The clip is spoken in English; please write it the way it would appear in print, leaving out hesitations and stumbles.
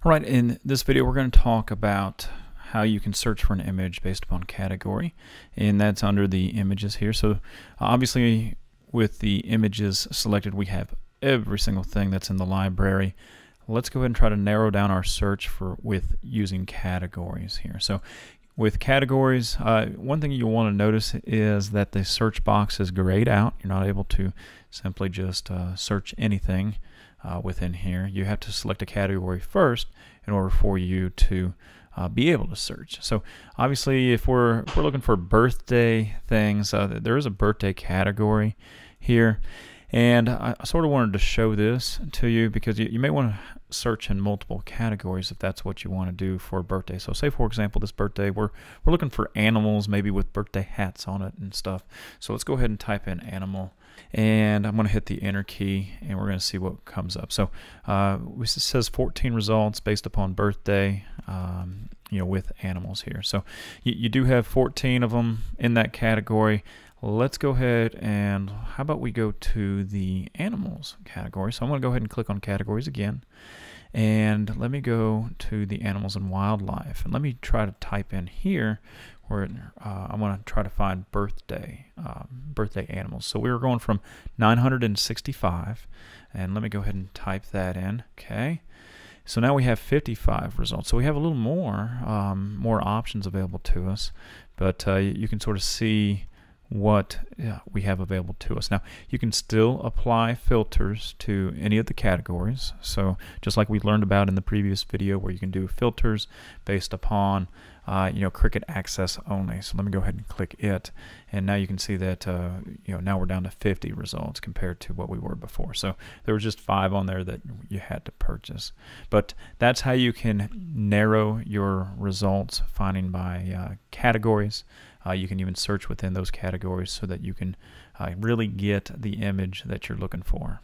All right, in this video we're going to talk about how you can search for an image based upon category, and that's under the images here. So obviously with the images selected we have every single thing that's in the library. Let's go ahead and try to narrow down our search with using categories here. So with categories, one thing you'll want to notice is that the search box is grayed out. You're not able to simply just search anything within here. You have to select a category first in order for you to be able to search. So obviously if we're looking for birthday things, there is a birthday category here, and I sort of wanted to show this to you because you may want to search in multiple categories if that's what you want to do for a birthday. So say for example this birthday we're looking for animals, maybe with birthday hats on it and stuff. So let's go ahead and type in animal, and I'm going to hit the enter key and we're going to see what comes up. So it says 14 results based upon birthday, with animals here. So you do have 14 of them in that category. Let's go ahead and how about we go to the animals category. So I'm going to go ahead and click on categories again, and let me go to the animals and wildlife, and let me try to type in here where I want to try to find birthday animals. So we were going from 965, and let me go ahead and type that in. Okay, so now we have 55 results. So we have a little more options available to us, but you can sort of see what we have available to us. Now you can still apply filters to any of the categories, so just like we learned about in the previous video where you can do filters based upon Cricut access only. So let me go ahead and click it, and now you can see that now we're down to 50 results compared to what we were before. So there was just 5 on there that you had to purchase. But that's how you can narrow your results, finding by categories. You can even search within those categories so that you can really get the image that you're looking for.